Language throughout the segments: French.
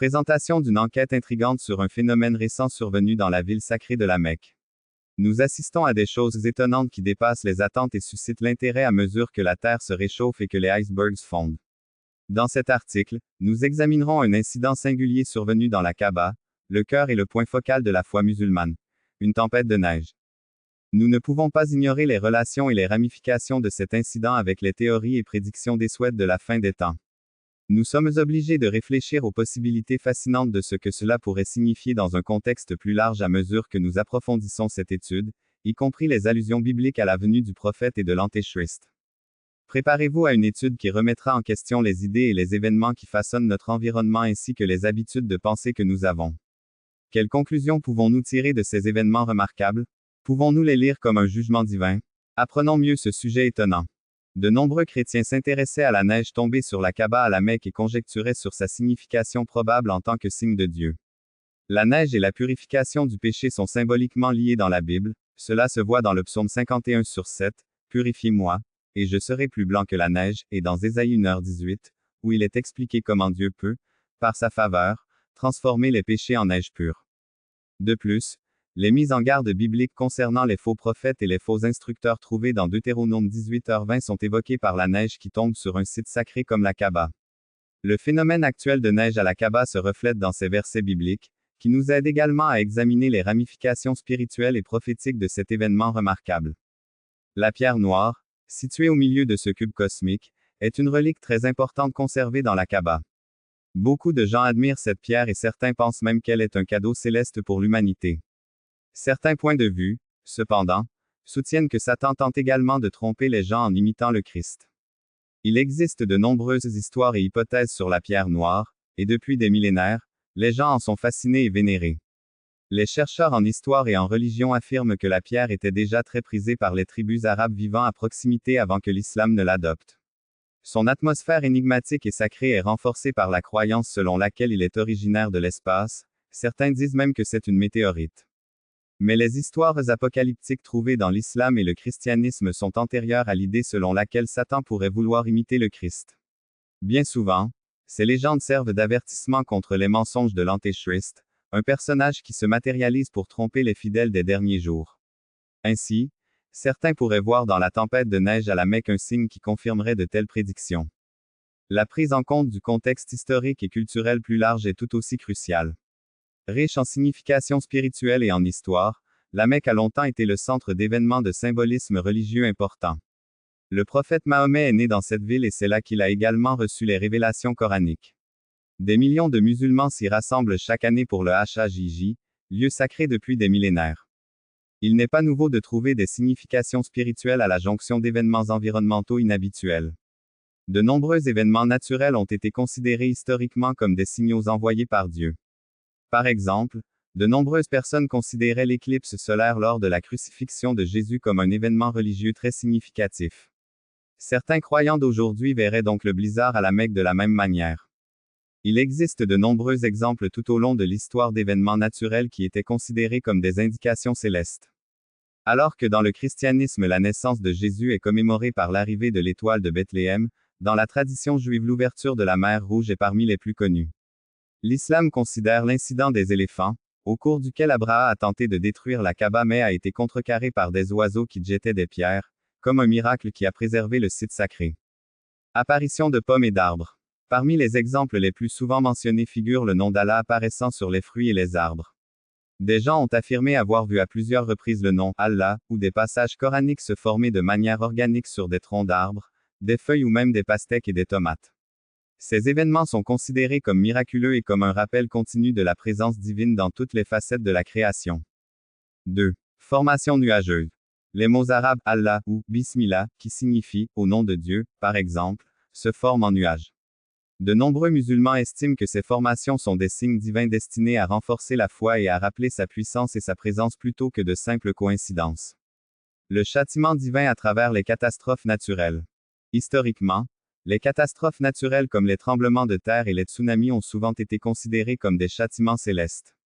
Présentation d'une enquête intrigante sur un phénomène récent survenu dans la ville sacrée de la Mecque. Nous assistons à des choses étonnantes qui dépassent les attentes et suscitent l'intérêt à mesure que la Terre se réchauffe et que les icebergs fondent. Dans cet article, nous examinerons un incident singulier survenu dans la Kaaba, le cœur et le point focal de la foi musulmane, une tempête de neige. Nous ne pouvons pas ignorer les relations et les ramifications de cet incident avec les théories et prédictions désuètes de la fin des temps. Nous sommes obligés de réfléchir aux possibilités fascinantes de ce que cela pourrait signifier dans un contexte plus large à mesure que nous approfondissons cette étude, y compris les allusions bibliques à la venue du prophète et de l'Antéchrist. Préparez-vous à une étude qui remettra en question les idées et les événements qui façonnent notre environnement ainsi que les habitudes de pensée que nous avons. Quelles conclusions pouvons-nous tirer de ces événements remarquables? Pouvons-nous les lire comme un jugement divin? Apprenons mieux ce sujet étonnant. De nombreux chrétiens s'intéressaient à la neige tombée sur la Kaaba à la Mecque et conjecturaient sur sa signification probable en tant que signe de Dieu. La neige et la purification du péché sont symboliquement liées dans la Bible, cela se voit dans le psaume 51/7, « Purifiez-moi, et je serai plus blanc que la neige », et dans Ésaïe 1h18, où il est expliqué comment Dieu peut, par sa faveur, transformer les péchés en neige pure. De plus, les mises en garde bibliques concernant les faux prophètes et les faux instructeurs trouvés dans Deutéronome 18h20 sont évoquées par la neige qui tombe sur un site sacré comme la Kaaba. Le phénomène actuel de neige à la Kaaba se reflète dans ces versets bibliques, qui nous aident également à examiner les ramifications spirituelles et prophétiques de cet événement remarquable. La pierre noire, située au milieu de ce cube cosmique, est une relique très importante conservée dans la Kaaba. Beaucoup de gens admirent cette pierre et certains pensent même qu'elle est un cadeau céleste pour l'humanité. Certains points de vue, cependant, soutiennent que Satan tente également de tromper les gens en imitant le Christ. Il existe de nombreuses histoires et hypothèses sur la pierre noire, et depuis des millénaires, les gens en sont fascinés et vénérés. Les chercheurs en histoire et en religion affirment que la pierre était déjà très prisée par les tribus arabes vivant à proximité avant que l'islam ne l'adopte. Son atmosphère énigmatique et sacrée est renforcée par la croyance selon laquelle il est originaire de l'espace, certains disent même que c'est une météorite. Mais les histoires apocalyptiques trouvées dans l'islam et le christianisme sont antérieures à l'idée selon laquelle Satan pourrait vouloir imiter le Christ. Bien souvent, ces légendes servent d'avertissement contre les mensonges de l'Antéchrist, un personnage qui se matérialise pour tromper les fidèles des derniers jours. Ainsi, certains pourraient voir dans la tempête de neige à la Mecque un signe qui confirmerait de telles prédictions. La prise en compte du contexte historique et culturel plus large est tout aussi cruciale. Riche en signification spirituelle et en histoire, la Mecque a longtemps été le centre d'événements de symbolisme religieux importants. Le prophète Mahomet est né dans cette ville et c'est là qu'il a également reçu les révélations coraniques. Des millions de musulmans s'y rassemblent chaque année pour le Hajj, lieu sacré depuis des millénaires. Il n'est pas nouveau de trouver des significations spirituelles à la jonction d'événements environnementaux inhabituels. De nombreux événements naturels ont été considérés historiquement comme des signaux envoyés par Dieu. Par exemple, de nombreuses personnes considéraient l'éclipse solaire lors de la crucifixion de Jésus comme un événement religieux très significatif. Certains croyants d'aujourd'hui verraient donc le blizzard à la Mecque de la même manière. Il existe de nombreux exemples tout au long de l'histoire d'événements naturels qui étaient considérés comme des indications célestes. Alors que dans le christianisme la naissance de Jésus est commémorée par l'arrivée de l'étoile de Bethléem, dans la tradition juive l'ouverture de la mer Rouge est parmi les plus connues. L'islam considère l'incident des éléphants, au cours duquel Abraha a tenté de détruire la Kaaba mais a été contrecarré par des oiseaux qui jetaient des pierres, comme un miracle qui a préservé le site sacré. Apparition de pommes et d'arbres. Parmi les exemples les plus souvent mentionnés figure le nom d'Allah apparaissant sur les fruits et les arbres. Des gens ont affirmé avoir vu à plusieurs reprises le nom Allah, ou des passages coraniques se former de manière organique sur des troncs d'arbres, des feuilles ou même des pastèques et des tomates. Ces événements sont considérés comme miraculeux et comme un rappel continu de la présence divine dans toutes les facettes de la création. 2. Formation nuageuse. Les mots arabes Allah ou Bismillah, qui signifient au nom de Dieu, par exemple, se forment en nuages. De nombreux musulmans estiment que ces formations sont des signes divins destinés à renforcer la foi et à rappeler sa puissance et sa présence plutôt que de simples coïncidences. Le châtiment divin à travers les catastrophes naturelles. Historiquement, les catastrophes naturelles comme les tremblements de terre et les tsunamis ont souvent été considérés comme des châtiments célestes.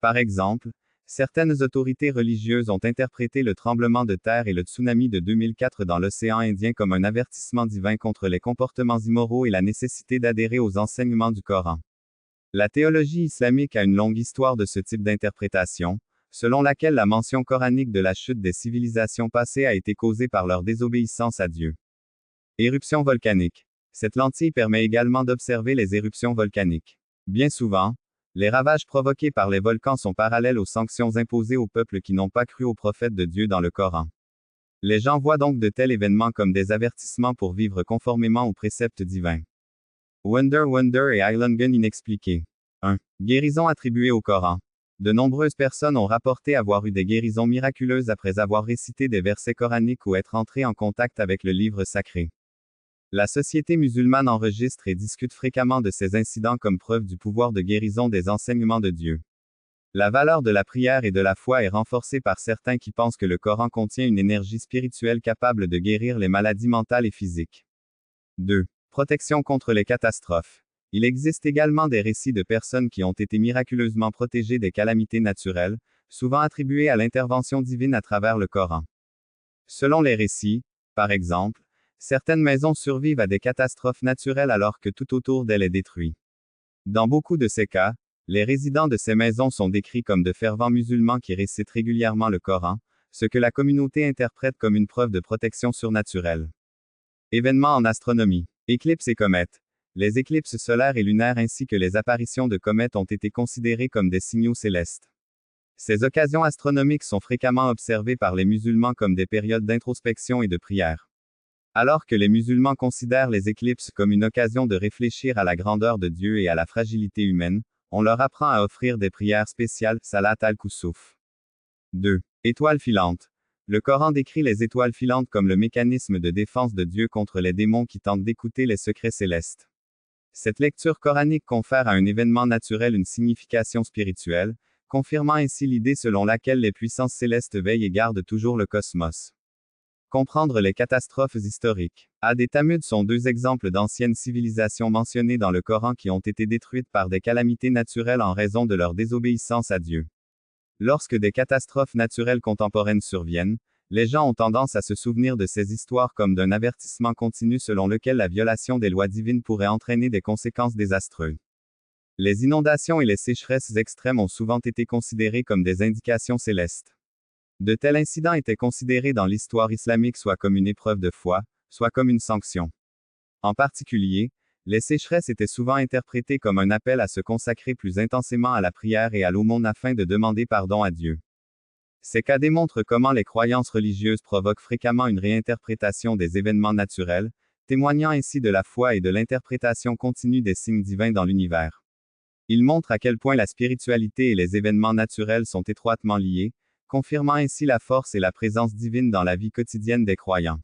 Par exemple, certaines autorités religieuses ont interprété le tremblement de terre et le tsunami de 2004 dans l'océan Indien comme un avertissement divin contre les comportements immoraux et la nécessité d'adhérer aux enseignements du Coran. La théologie islamique a une longue histoire de ce type d'interprétation, selon laquelle la mention coranique de la chute des civilisations passées a été causée par leur désobéissance à Dieu. Éruption volcanique. Cette lentille permet également d'observer les éruptions volcaniques. Bien souvent, les ravages provoqués par les volcans sont parallèles aux sanctions imposées aux peuples qui n'ont pas cru aux prophètes de Dieu dans le Coran. Les gens voient donc de tels événements comme des avertissements pour vivre conformément aux préceptes divins. Wonder et Eilengen inexpliqué. 1. Guérison attribuée au Coran. De nombreuses personnes ont rapporté avoir eu des guérisons miraculeuses après avoir récité des versets coraniques ou être entrées en contact avec le livre sacré. La société musulmane enregistre et discute fréquemment de ces incidents comme preuve du pouvoir de guérison des enseignements de Dieu. La valeur de la prière et de la foi est renforcée par certains qui pensent que le Coran contient une énergie spirituelle capable de guérir les maladies mentales et physiques. 2. Protection contre les catastrophes. Il existe également des récits de personnes qui ont été miraculeusement protégées des calamités naturelles, souvent attribuées à l'intervention divine à travers le Coran. Selon les récits, par exemple, certaines maisons survivent à des catastrophes naturelles alors que tout autour d'elles est détruit. Dans beaucoup de ces cas, les résidents de ces maisons sont décrits comme de fervents musulmans qui récitent régulièrement le Coran, ce que la communauté interprète comme une preuve de protection surnaturelle. Événements en astronomie. Éclipses et comètes. Les éclipses solaires et lunaires ainsi que les apparitions de comètes ont été considérées comme des signaux célestes. Ces occasions astronomiques sont fréquemment observées par les musulmans comme des périodes d'introspection et de prière. Alors que les musulmans considèrent les éclipses comme une occasion de réfléchir à la grandeur de Dieu et à la fragilité humaine, on leur apprend à offrir des prières spéciales, Salat al-Kusuf. 2. Étoiles filantes. Le Coran décrit les étoiles filantes comme le mécanisme de défense de Dieu contre les démons qui tentent d'écouter les secrets célestes. Cette lecture coranique confère à un événement naturel une signification spirituelle, confirmant ainsi l'idée selon laquelle les puissances célestes veillent et gardent toujours le cosmos. Comprendre les catastrophes historiques. Ad et Thamud sont deux exemples d'anciennes civilisations mentionnées dans le Coran qui ont été détruites par des calamités naturelles en raison de leur désobéissance à Dieu. Lorsque des catastrophes naturelles contemporaines surviennent, les gens ont tendance à se souvenir de ces histoires comme d'un avertissement continu selon lequel la violation des lois divines pourrait entraîner des conséquences désastreuses. Les inondations et les sécheresses extrêmes ont souvent été considérées comme des indications célestes. De tels incidents étaient considérés dans l'histoire islamique soit comme une épreuve de foi, soit comme une sanction. En particulier, les sécheresses étaient souvent interprétées comme un appel à se consacrer plus intensément à la prière et à l'aumône afin de demander pardon à Dieu. Ces cas démontrent comment les croyances religieuses provoquent fréquemment une réinterprétation des événements naturels, témoignant ainsi de la foi et de l'interprétation continue des signes divins dans l'univers. Ils montrent à quel point la spiritualité et les événements naturels sont étroitement liés, confirmant ainsi la force et la présence divine dans la vie quotidienne des croyants.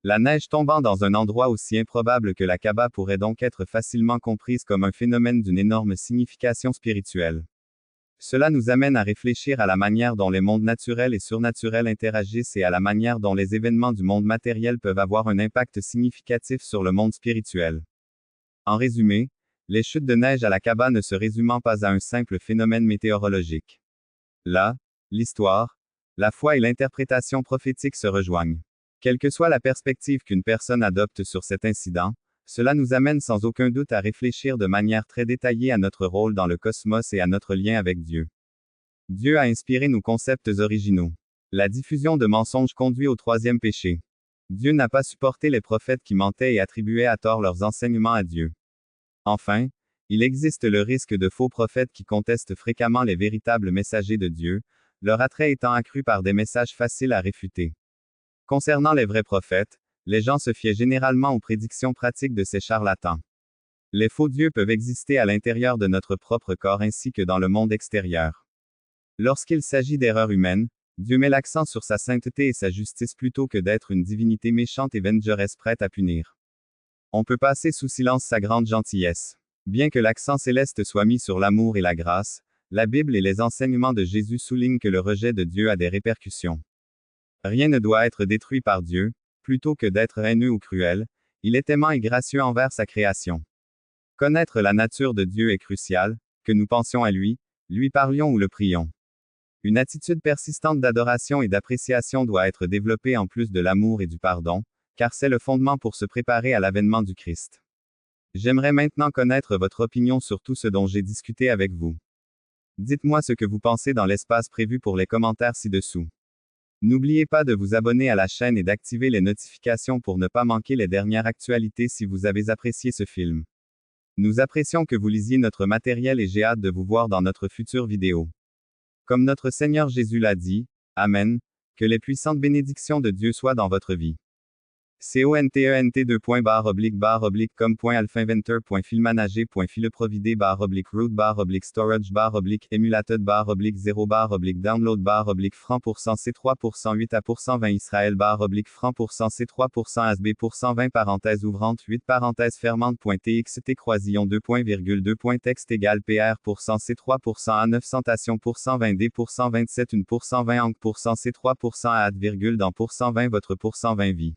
La neige tombant dans un endroit aussi improbable que la Kaaba pourrait donc être facilement comprise comme un phénomène d'une énorme signification spirituelle. Cela nous amène à réfléchir à la manière dont les mondes naturels et surnaturels interagissent et à la manière dont les événements du monde matériel peuvent avoir un impact significatif sur le monde spirituel. En résumé, les chutes de neige à la Kaaba ne se résumant pas à un simple phénomène météorologique. Là, l'histoire, la foi et l'interprétation prophétique se rejoignent. Quelle que soit la perspective qu'une personne adopte sur cet incident, cela nous amène sans aucun doute à réfléchir de manière très détaillée à notre rôle dans le cosmos et à notre lien avec Dieu. Dieu a inspiré nos concepts originaux. La diffusion de mensonges conduit au troisième péché. Dieu n'a pas supporté les prophètes qui mentaient et attribuaient à tort leurs enseignements à Dieu. Enfin, il existe le risque de faux prophètes qui contestent fréquemment les véritables messagers de Dieu, leur attrait étant accru par des messages faciles à réfuter. Concernant les vrais prophètes, les gens se fiaient généralement aux prédictions pratiques de ces charlatans. Les faux dieux peuvent exister à l'intérieur de notre propre corps ainsi que dans le monde extérieur. Lorsqu'il s'agit d'erreurs humaines, Dieu met l'accent sur sa sainteté et sa justice plutôt que d'être une divinité méchante et vengeresse prête à punir. On peut passer sous silence sa grande gentillesse. Bien que l'accent céleste soit mis sur l'amour et la grâce, la Bible et les enseignements de Jésus soulignent que le rejet de Dieu a des répercussions. Rien ne doit être détruit par Dieu, plutôt que d'être haineux ou cruel, il est aimant et gracieux envers sa création. Connaître la nature de Dieu est crucial, que nous pensions à lui parlions ou le prions. Une attitude persistante d'adoration et d'appréciation doit être développée en plus de l'amour et du pardon, car c'est le fondement pour se préparer à l'avènement du Christ. J'aimerais maintenant connaître votre opinion sur tout ce dont j'ai discuté avec vous. Dites-moi ce que vous pensez dans l'espace prévu pour les commentaires ci-dessous. N'oubliez pas de vous abonner à la chaîne et d'activer les notifications pour ne pas manquer les dernières actualités si vous avez apprécié ce film. Nous apprécions que vous lisiez notre matériel et j'ai hâte de vous voir dans notre future vidéo. Comme notre Seigneur Jésus l'a dit, Amen, que les puissantes bénédictions de Dieu soient dans votre vie. content.filmanager.filmprovidé/root/emulated.fileprovidé/0/download/franc% C3% 8% franc%C3% ASB% 20 parenthèse ouvrante 8 parenthèse fermante.txt croisillon 2.2.texte égale PR% C3% A 900 20D% 27 1% 20 anc% C3% A@ dans % 20 votre % 20 vie.